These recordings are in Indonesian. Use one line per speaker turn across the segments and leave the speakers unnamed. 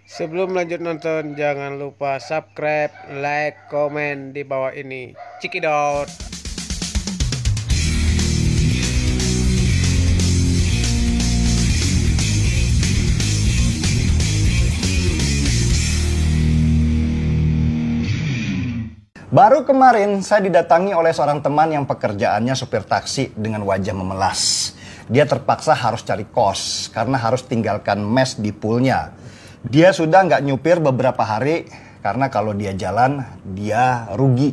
Sebelum lanjut nonton, jangan lupa subscribe, like, komen di bawah ini. Cikidot.
Baru kemarin saya didatangi oleh seorang teman yang pekerjaannya supir taksi dengan wajah memelas. Dia terpaksa harus cari kos karena harus tinggalkan mes di poolnya. Dia sudah nggak nyupir beberapa hari karena kalau dia jalan dia rugi.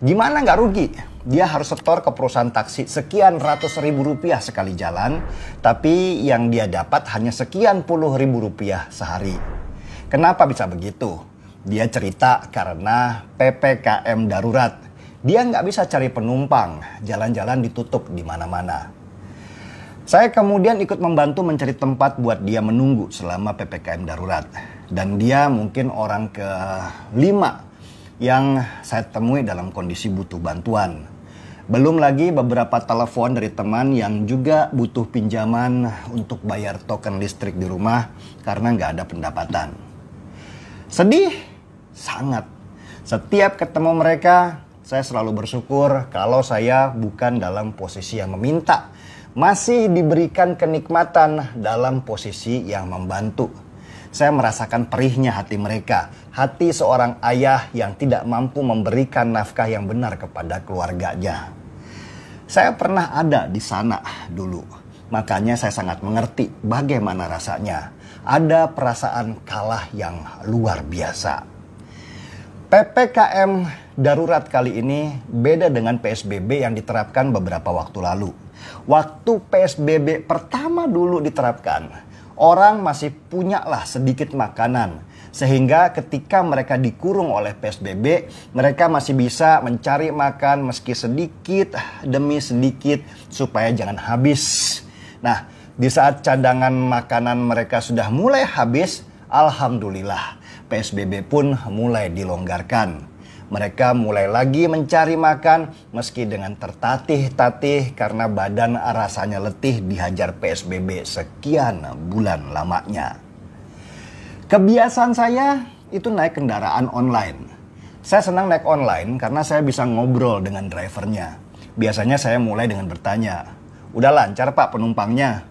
Gimana nggak rugi? Dia harus setor ke perusahaan taksi sekian ratus ribu rupiah sekali jalan, tapi yang dia dapat hanya sekian puluh ribu rupiah sehari. Kenapa bisa begitu? Dia cerita karena PPKM darurat. Dia nggak bisa cari penumpang, jalan-jalan ditutup di mana-mana. Saya kemudian ikut membantu mencari tempat buat dia menunggu selama PPKM darurat. Dan dia mungkin orang ke-5 yang saya temui dalam kondisi butuh bantuan. Belum lagi beberapa telepon dari teman yang juga butuh pinjaman untuk bayar token listrik di rumah karena nggak ada pendapatan. Sedih? Sangat. Setiap ketemu mereka, saya selalu bersyukur kalau saya bukan dalam posisi yang meminta. Masih diberikan kenikmatan dalam posisi yang membantu. Saya merasakan perihnya hati mereka. Hati seorang ayah yang tidak mampu memberikan nafkah yang benar kepada keluarganya. Saya pernah ada di sana dulu. Makanya saya sangat mengerti bagaimana rasanya. Ada perasaan kalah yang luar biasa. PPKM darurat kali ini beda dengan PSBB yang diterapkan beberapa waktu lalu. Waktu PSBB pertama dulu diterapkan, orang masih punyalah sedikit makanan. Sehingga ketika mereka dikurung oleh PSBB, mereka masih bisa mencari makan meski sedikit demi sedikit supaya jangan habis. Nah, di saat cadangan makanan mereka sudah mulai habis, alhamdulillah PSBB pun mulai dilonggarkan. Mereka mulai lagi mencari makan meski dengan tertatih-tatih karena badan rasanya letih dihajar PSBB sekian bulan lamanya. Kebiasaan saya itu naik kendaraan online. Saya senang naik online karena saya bisa ngobrol dengan drivernya. Biasanya saya mulai dengan bertanya, "Udah lancar Pak penumpangnya?"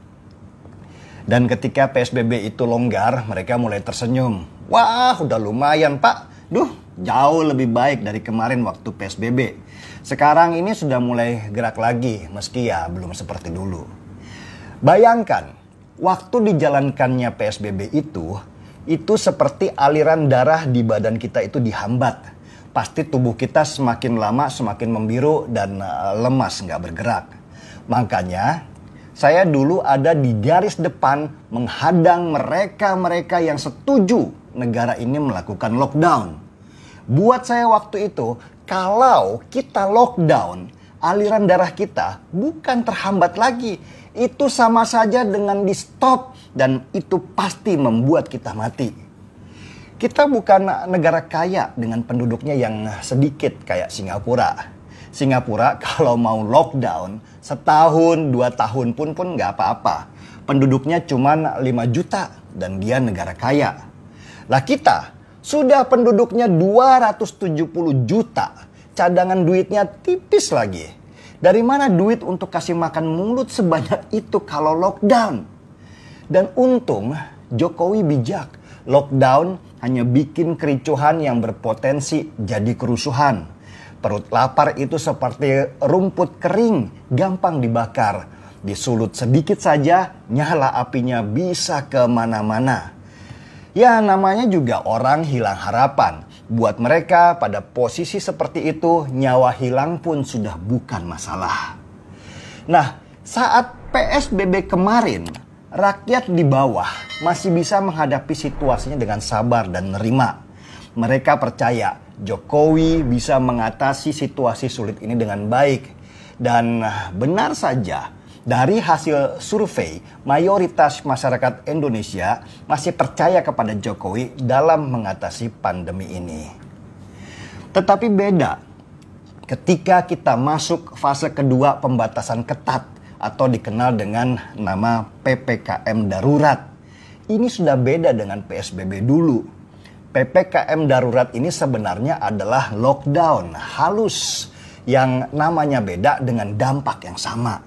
Dan ketika PSBB itu longgar, mereka mulai tersenyum. "Wah, udah lumayan Pak. Duh, jauh lebih baik dari kemarin waktu PSBB. Sekarang ini sudah mulai gerak lagi, meski ya belum seperti dulu." Bayangkan, waktu dijalankannya PSBB itu seperti aliran darah di badan kita itu dihambat. Pasti tubuh kita semakin lama semakin membiru dan lemas nggak bergerak. Makanya saya dulu ada di garis depan menghadang mereka-mereka yang setuju negara ini melakukan lockdown. Buat saya waktu itu, kalau kita lockdown, aliran darah kita bukan terhambat lagi. Itu sama saja dengan di stop dan itu pasti membuat kita mati. Kita bukan negara kaya dengan penduduknya yang sedikit kayak Singapura. Singapura kalau mau lockdown setahun 2 tahun pun nggak apa-apa. Penduduknya cuma 5 juta dan dia negara kaya. Lah kita sudah penduduknya 270 juta. Cadangan duitnya tipis lagi. Dari mana duit untuk kasih makan mulut sebanyak itu kalau lockdown? Dan untung Jokowi bijak. Lockdown hanya bikin kericuhan yang berpotensi jadi kerusuhan. Perut lapar itu seperti rumput kering, gampang dibakar. Disulut sedikit saja, nyala apinya bisa kemana-mana. Ya namanya juga orang hilang harapan. Buat mereka pada posisi seperti itu, nyawa hilang pun sudah bukan masalah. Nah, saat PSBB kemarin, rakyat di bawah masih bisa menghadapi situasinya dengan sabar dan menerima. Mereka percaya Jokowi bisa mengatasi situasi sulit ini dengan baik. Dan benar saja, dari hasil survei, mayoritas masyarakat Indonesia masih percaya kepada Jokowi dalam mengatasi pandemi ini. Tetapi beda ketika kita masuk fase kedua pembatasan ketat atau dikenal dengan nama PPKM darurat. ini sudah beda dengan PSBB dulu. PPKM darurat ini sebenarnya adalah lockdown halus yang namanya beda dengan dampak yang sama.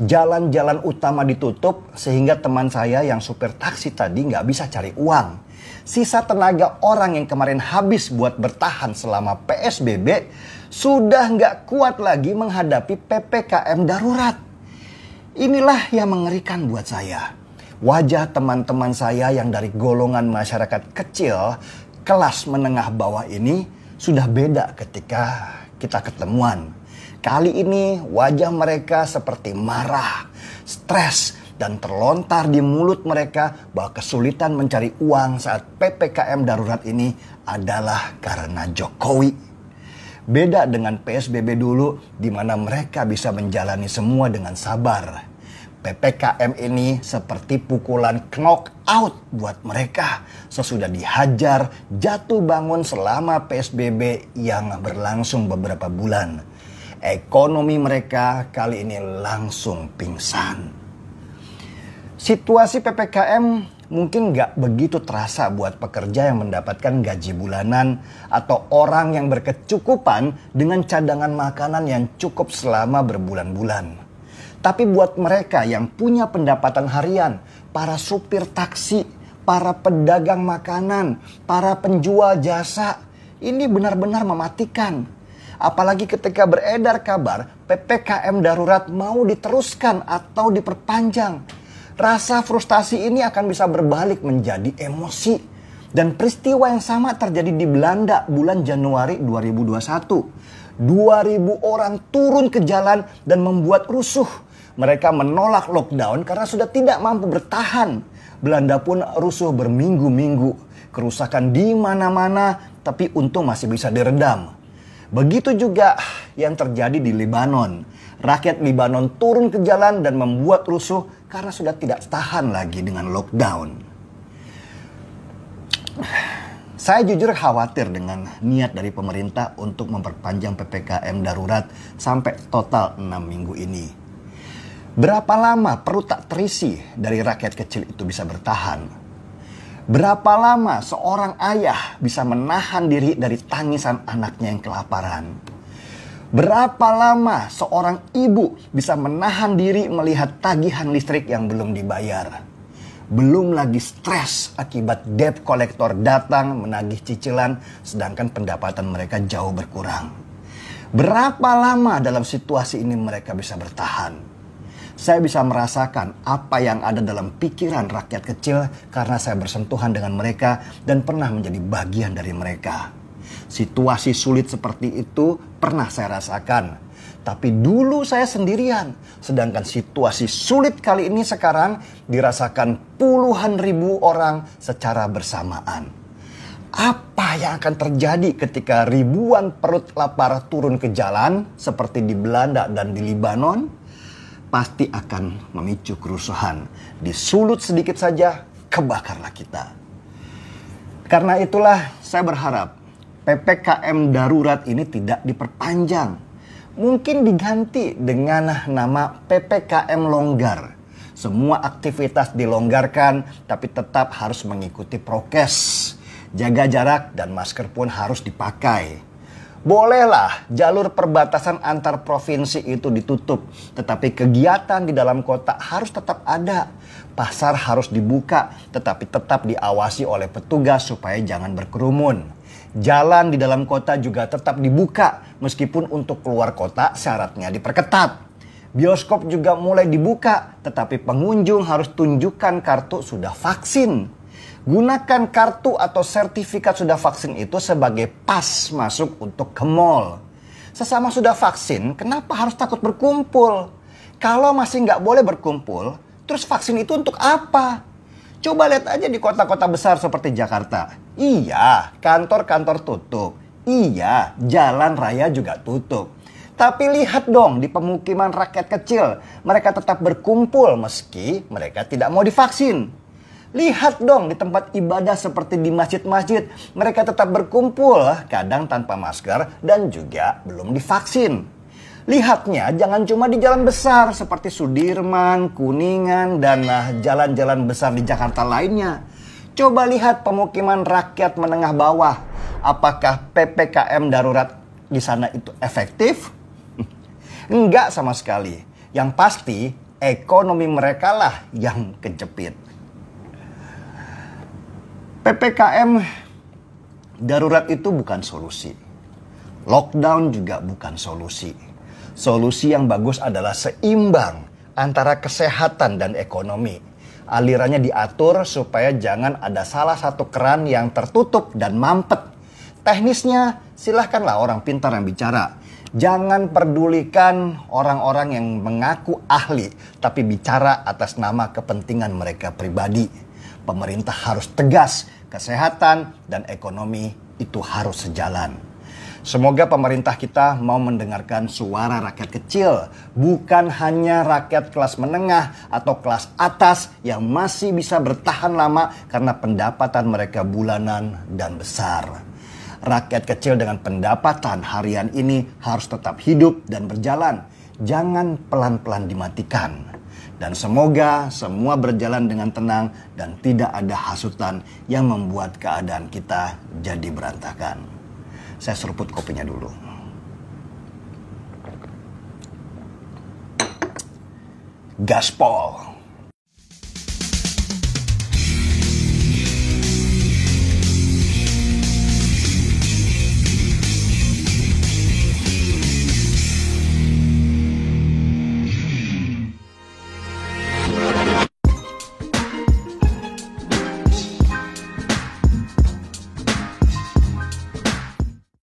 Jalan-jalan utama ditutup sehingga teman saya yang supir taksi tadi nggak bisa cari uang. Sisa tenaga orang yang kemarin habis buat bertahan selama PSBB sudah nggak kuat lagi menghadapi PPKM darurat. Inilah yang mengerikan buat saya. Wajah teman-teman saya yang dari golongan masyarakat kecil, kelas menengah bawah ini sudah beda ketika kita ketemuan. Kali ini wajah mereka seperti marah, stres, dan terlontar di mulut mereka bahwa kesulitan mencari uang saat PPKM darurat ini adalah karena Jokowi. Beda dengan PSBB dulu di mana mereka bisa menjalani semua dengan sabar. PPKM ini seperti pukulan knockout buat mereka sesudah dihajar jatuh bangun selama PSBB yang berlangsung beberapa bulan. Ekonomi mereka kali ini langsung pingsan. Situasi PPKM mungkin nggak begitu terasa buat pekerja yang mendapatkan gaji bulanan atau orang yang berkecukupan dengan cadangan makanan yang cukup selama berbulan-bulan. Tapi buat mereka yang punya pendapatan harian, para supir taksi, para pedagang makanan, para penjual jasa, ini benar-benar mematikan. Apalagi ketika beredar kabar PPKM darurat mau diteruskan atau diperpanjang. Rasa frustasi ini akan bisa berbalik menjadi emosi. Dan peristiwa yang sama terjadi di Belanda bulan Januari 2021. 2.000 orang turun ke jalan dan membuat rusuh. Mereka menolak lockdown karena sudah tidak mampu bertahan. Belanda pun rusuh berminggu-minggu. Kerusakan di mana-mana, tapi untung masih bisa diredam. Begitu juga yang terjadi di Lebanon. Rakyat Lebanon turun ke jalan dan membuat rusuh karena sudah tidak tahan lagi dengan lockdown. Saya jujur khawatir dengan niat dari pemerintah untuk memperpanjang PPKM darurat sampai total 6 minggu ini. Berapa lama perut tak terisi dari rakyat kecil itu bisa bertahan? Berapa lama seorang ayah bisa menahan diri dari tangisan anaknya yang kelaparan? Berapa lama seorang ibu bisa menahan diri melihat tagihan listrik yang belum dibayar? Belum lagi stres akibat debt collector datang menagih cicilan sedangkan pendapatan mereka jauh berkurang. Berapa lama dalam situasi ini mereka bisa bertahan? Saya bisa merasakan apa yang ada dalam pikiran rakyat kecil karena saya bersentuhan dengan mereka dan pernah menjadi bagian dari mereka. Situasi sulit seperti itu pernah saya rasakan. Tapi dulu saya sendirian. Sedangkan situasi sulit kali ini sekarang dirasakan puluhan ribu orang secara bersamaan. Apa yang akan terjadi ketika ribuan perut lapar turun ke jalan seperti di Belanda dan di Lebanon? Pasti akan memicu kerusuhan. Disulut sedikit saja, kebakarlah kita. Karena itulah saya berharap PPKM darurat ini tidak diperpanjang. Mungkin diganti dengan nama PPKM longgar. Semua aktivitas dilonggarkan, tapi tetap harus mengikuti prokes. Jaga jarak dan masker pun harus dipakai. Bolehlah jalur perbatasan antar provinsi itu ditutup, tetapi kegiatan di dalam kota harus tetap ada. Pasar harus dibuka, tetapi tetap diawasi oleh petugas supaya jangan berkerumun. Jalan di dalam kota juga tetap dibuka, meskipun untuk keluar kota syaratnya diperketat. Bioskop juga mulai dibuka, tetapi pengunjung harus tunjukkan kartu sudah vaksin. Gunakan kartu atau sertifikat sudah vaksin itu sebagai pas masuk untuk ke mall. Sesama sudah vaksin, kenapa harus takut berkumpul? Kalau masih nggak boleh berkumpul, terus vaksin itu untuk apa? Coba lihat aja di kota-kota besar seperti Jakarta. Iya, kantor-kantor tutup. Iya, jalan raya juga tutup. Tapi lihat dong di pemukiman rakyat kecil, mereka tetap berkumpul meski mereka tidak mau divaksin. Lihat dong di tempat ibadah seperti di masjid-masjid, mereka tetap berkumpul, kadang tanpa masker dan juga belum divaksin. Lihatnya jangan cuma di jalan besar seperti Sudirman, Kuningan, dan jalan-jalan besar di Jakarta lainnya. Coba lihat pemukiman rakyat menengah bawah. Apakah PPKM darurat di sana itu efektif? Enggak sama sekali. Yang pasti ekonomi mereka lah yang kejepit. PPKM darurat itu bukan solusi. Lockdown juga bukan solusi. Solusi yang bagus adalah seimbang antara kesehatan dan ekonomi. Alirannya diatur supaya jangan ada salah satu keran yang tertutup dan mampet. Teknisnya silahkanlah orang pintar yang bicara. Jangan pedulikan orang-orang yang mengaku ahli, tapi bicara atas nama kepentingan mereka pribadi. Pemerintah harus tegas, kesehatan dan ekonomi itu harus sejalan. Semoga pemerintah kita mau mendengarkan suara rakyat kecil, bukan hanya rakyat kelas menengah atau kelas atas yang masih bisa bertahan lama karena pendapatan mereka bulanan dan besar. Rakyat kecil dengan pendapatan harian ini harus tetap hidup dan berjalan. Jangan pelan-pelan dimatikan. Dan semoga semua berjalan dengan tenang dan tidak ada hasutan yang membuat keadaan kita jadi berantakan. Saya seruput kopinya dulu. Gaspol.